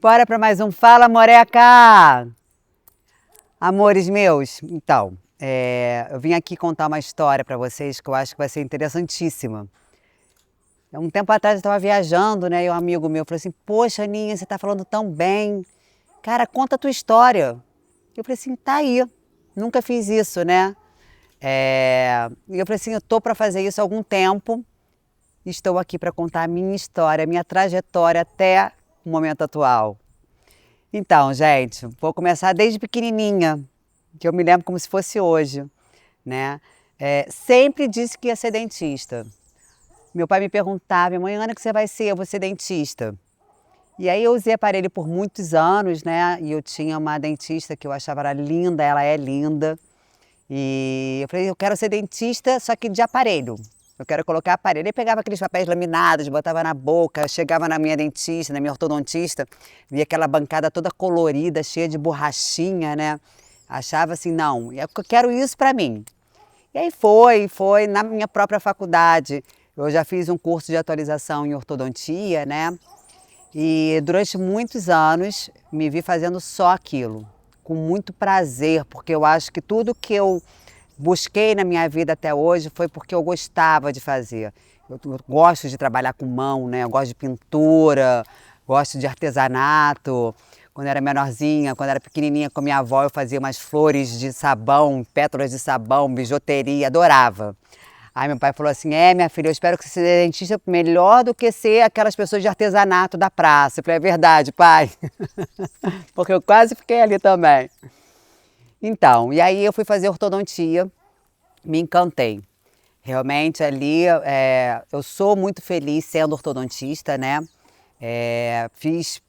Bora para mais um Fala Moreca! Amores meus, então, eu vim aqui contar uma história para vocês que eu acho que vai ser interessantíssima. Um tempo atrás eu estava viajando, né? E um amigo meu falou assim: Poxa, Aninha, você está falando tão bem. Cara, conta a tua história. Eu falei assim: Tá aí. Nunca fiz isso, né? E eu falei assim: Eu tô para fazer isso há algum tempo. Estou aqui para contar a minha história, a minha trajetória até o momento atual. Então, gente, vou começar desde pequenininha, que eu me lembro como se fosse hoje, né? Sempre disse que ia ser dentista. Meu pai me perguntava: mãe, Ana, que você vai ser? Eu vou ser dentista. E aí eu usei aparelho por muitos anos, né? E eu tinha uma dentista que eu achava ela linda, ela é linda. E eu falei: eu quero ser dentista, só que de aparelho. Eu quero colocar aparelho. Aí pegava aqueles papéis laminados, botava na boca, chegava na minha dentista, na minha ortodontista, via aquela bancada toda colorida, cheia de borrachinha, né? Achava assim: não, eu quero isso para mim. E aí foi na minha própria faculdade. Eu já fiz um curso de atualização em ortodontia, né? E durante muitos anos me vi fazendo só aquilo, com muito prazer, porque eu acho que tudo que eu busquei na minha vida até hoje foi porque eu gostava de fazer. Eu gosto de trabalhar com mão, né? Eu gosto de pintura, gosto de artesanato. Quando eu era menorzinha, quando eu era pequenininha com minha avó, eu fazia umas flores de sabão, pétalas de sabão, bijuteria, adorava. Aí meu pai falou assim: minha filha, eu espero que você seja dentista melhor do que ser aquelas pessoas de artesanato da praça. Eu falei: é verdade, pai. Porque eu quase fiquei ali também. Então, e aí eu fui fazer ortodontia, me encantei. Realmente ali eu sou muito feliz sendo ortodontista, né? Fiz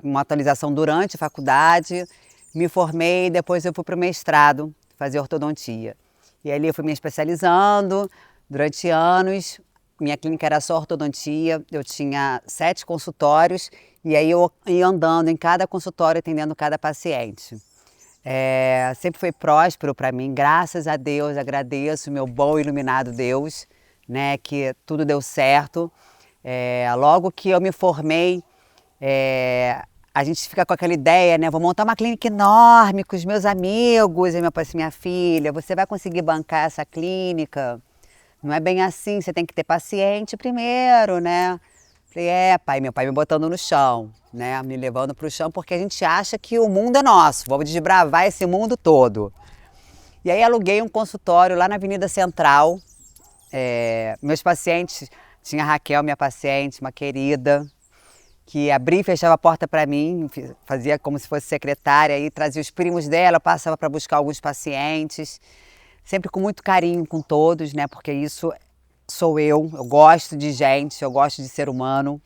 uma atualização durante a faculdade, me formei, depois eu fui para o mestrado fazer ortodontia. E ali eu fui me especializando durante anos. Minha clínica era só ortodontia, eu tinha 7 consultórios e aí eu ia andando em cada consultório atendendo cada paciente. Sempre foi próspero para mim, graças a Deus, agradeço meu bom e iluminado Deus, né, que tudo deu certo. Logo que eu me formei, a gente fica com aquela ideia, né, vou montar uma clínica enorme com os meus amigos, e meu pai disse: minha filha, você vai conseguir bancar essa clínica? Não é bem assim, você tem que ter paciente primeiro, né? Falei: pai, meu pai me botando no chão, né? Me levando para o chão, porque a gente acha que o mundo é nosso, vamos desbravar esse mundo todo. E aí aluguei um consultório lá na Avenida Central. Meus pacientes, tinha a Raquel, minha paciente, uma querida, que abria e fechava a porta para mim, fazia como se fosse secretária, e trazia os primos dela, passava para buscar alguns pacientes, sempre com muito carinho com todos, né? Porque isso sou eu gosto de gente, eu gosto de ser humano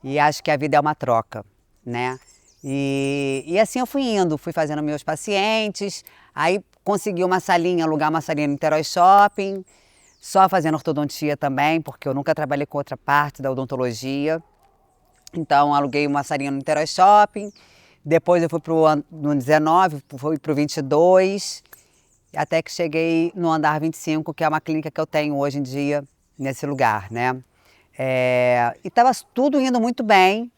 e acho que a vida é uma troca, né? E assim eu fui indo, fui fazendo meus pacientes, aí consegui uma salinha, alugar uma salinha no Niterói Shopping, só fazendo ortodontia também, porque eu nunca trabalhei com outra parte da odontologia. Então aluguei uma salinha no Niterói Shopping, depois eu fui no 19, fui pro 22, até que cheguei no andar 25, que é uma clínica que eu tenho hoje em dia nesse lugar, né? E estava tudo indo muito bem.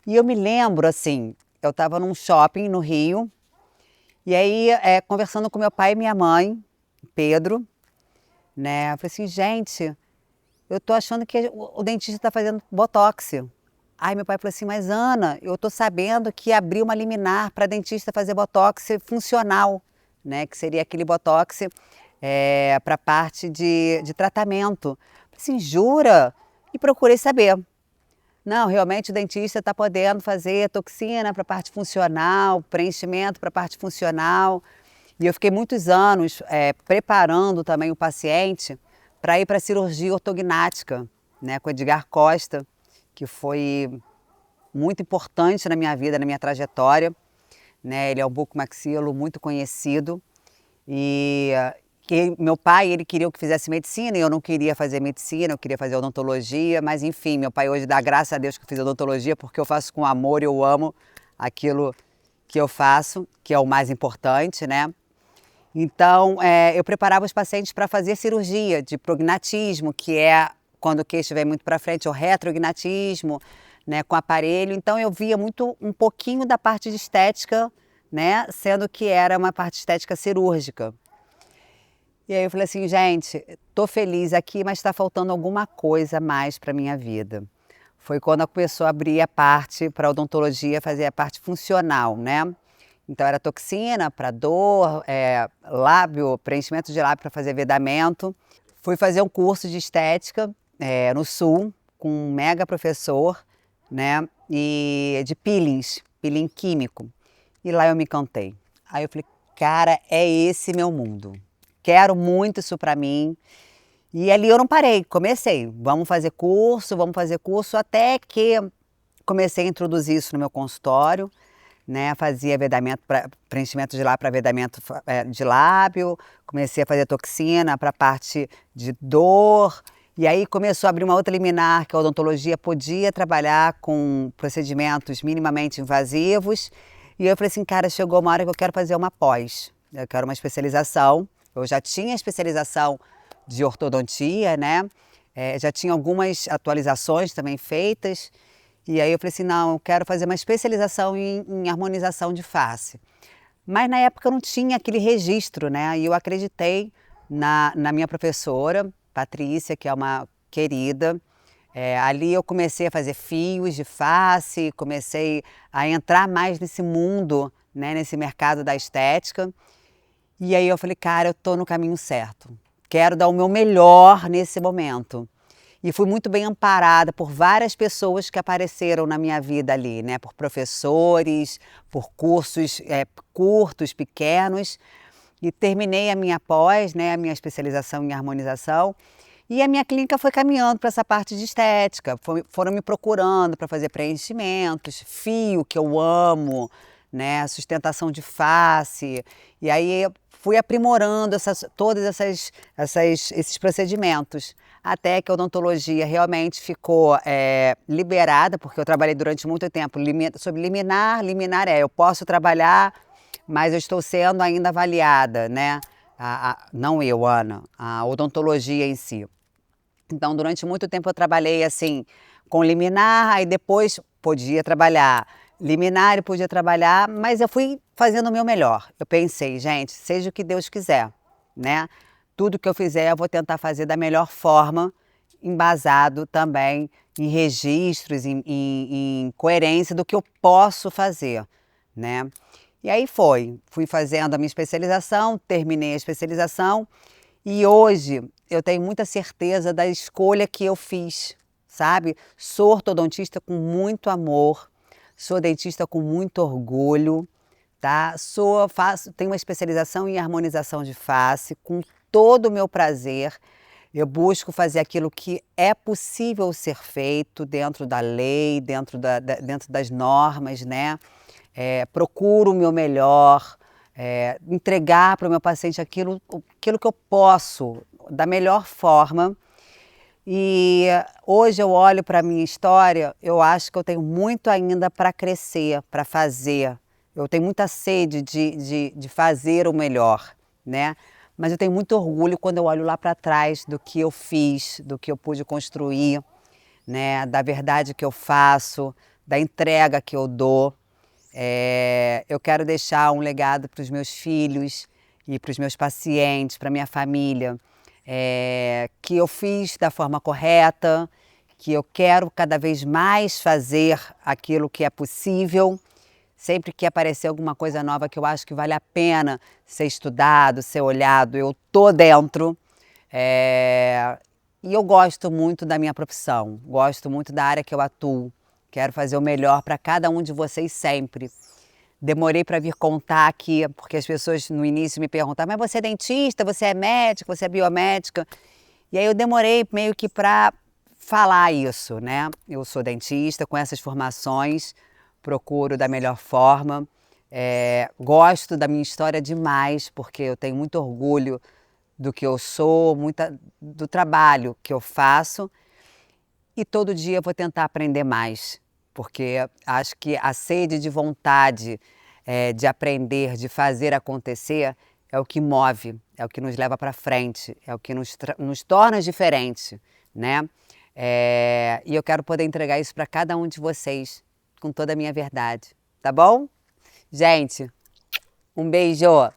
E eu me lembro, assim, eu estava num shopping no Rio, e aí conversando com meu pai e minha mãe, Pedro, né? Eu falei assim: gente, eu tô achando que o dentista está fazendo botox. Aí meu pai falou assim: mas Ana, eu tô sabendo que abriu uma liminar para dentista fazer botox funcional, né? Que seria aquele botox para parte de tratamento. Eu falei assim: jura? E procurei saber. Não, realmente o dentista está podendo fazer toxina para a parte funcional, preenchimento para a parte funcional. E eu fiquei muitos anos preparando também o paciente para ir para a cirurgia ortognática, né, com o Edgar Costa, que foi muito importante na minha vida, na minha trajetória, né? Ele é um bucomaxilo muito conhecido e que meu pai, ele queria que eu fizesse medicina e eu não queria fazer medicina, eu queria fazer odontologia, mas enfim, meu pai hoje dá graças a Deus que eu fiz odontologia, porque eu faço com amor, eu amo aquilo que eu faço, que é o mais importante, né? Então, eu preparava os pacientes para fazer cirurgia de prognatismo, que é quando o queixo vem muito para frente, o retrognatismo, né, com aparelho, então eu via muito um pouquinho da parte de estética, né, sendo que era uma parte estética cirúrgica. E aí eu falei assim, gente, tô feliz aqui, mas está faltando alguma coisa a mais para minha vida. Foi quando começou a abrir a parte para odontologia, fazer a parte funcional, né? Então era toxina para dor, lábio, preenchimento de lábio para fazer vedamento. Fui fazer um curso de estética no Sul, com um mega professor, né? E de peelings, peeling químico. E lá eu me encantei. Aí eu falei, cara, é esse meu mundo. Quero muito isso para mim. E ali eu não parei, comecei. Vamos fazer curso, até que comecei a introduzir isso no meu consultório, né? Fazia vedamento, preenchimento de lábio para vedamento de lábio, comecei a fazer toxina para parte de dor. E aí começou a abrir uma outra liminar que a odontologia podia trabalhar com procedimentos minimamente invasivos. E eu falei assim, cara, chegou uma hora que eu quero fazer uma pós, eu quero uma especialização. Eu já tinha especialização de ortodontia, né? Já tinha algumas atualizações também feitas. E aí eu falei assim, não, eu quero fazer uma especialização em harmonização de face. Mas na época eu não tinha aquele registro, né? E eu acreditei na minha professora, Patrícia, que é uma querida. Ali eu comecei a fazer fios de face, comecei a entrar mais nesse mundo, né? Nesse mercado da estética. E aí eu falei, cara, eu tô no caminho certo. Quero dar o meu melhor nesse momento. E fui muito bem amparada por várias pessoas que apareceram na minha vida ali, né? Por professores, por cursos curtos, pequenos. E terminei a minha pós, né? A minha especialização em harmonização. E a minha clínica foi caminhando para essa parte de estética. Foram me procurando para fazer preenchimentos, fio, que eu amo, né? Sustentação de face. E aí eu fui aprimorando todos esses procedimentos. Até que a odontologia realmente ficou liberada, porque eu trabalhei durante muito tempo sob liminar. Liminar eu posso trabalhar, mas eu estou sendo ainda avaliada, né? Não eu, Ana, a odontologia em si. Então, durante muito tempo eu trabalhei assim, com liminar, aí depois podia trabalhar liminar e podia trabalhar, mas eu fui fazendo o meu melhor. Eu pensei, gente, seja o que Deus quiser, né? Tudo que eu fizer eu vou tentar fazer da melhor forma, embasado também em registros, em coerência do que eu posso fazer, né? E aí fui fazendo a minha especialização, terminei a especialização e hoje eu tenho muita certeza da escolha que eu fiz, sabe? Sou ortodontista com muito amor, sou dentista com muito orgulho, tá? Tenho uma especialização em harmonização de face com todo o meu prazer. Eu busco fazer aquilo que é possível ser feito dentro da lei, dentro das normas, né? Procuro o meu melhor, entregar para o meu paciente aquilo que eu posso, da melhor forma. E hoje eu olho para a minha história, eu acho que eu tenho muito ainda para crescer, para fazer. Eu tenho muita sede de fazer o melhor, né? Mas eu tenho muito orgulho quando eu olho lá para trás do que eu fiz, do que eu pude construir, né? Da verdade que eu faço, da entrega que eu dou. Eu quero deixar um legado para os meus filhos e para os meus pacientes, para a minha família, que eu fiz da forma correta, que eu quero cada vez mais fazer aquilo que é possível. Sempre que aparecer alguma coisa nova que eu acho que vale a pena ser estudado, ser olhado, eu tô dentro. E eu gosto muito da minha profissão, gosto muito da área que eu atuo. Quero fazer o melhor para cada um de vocês sempre. Demorei para vir contar aqui, porque as pessoas no início me perguntavam, mas você é dentista, você é médica, você é biomédica? E aí eu demorei meio que para falar isso, né? Eu sou dentista com essas formações, procuro da melhor forma. Gosto da minha história demais, porque eu tenho muito orgulho do que eu sou, do trabalho que eu faço. E todo dia eu vou tentar aprender mais, porque acho que a sede de vontade de aprender, de fazer acontecer, é o que move, é o que nos leva para frente, é o que nos torna diferente, né? E eu quero poder entregar isso para cada um de vocês, com toda a minha verdade. Tá bom? Gente, um beijo!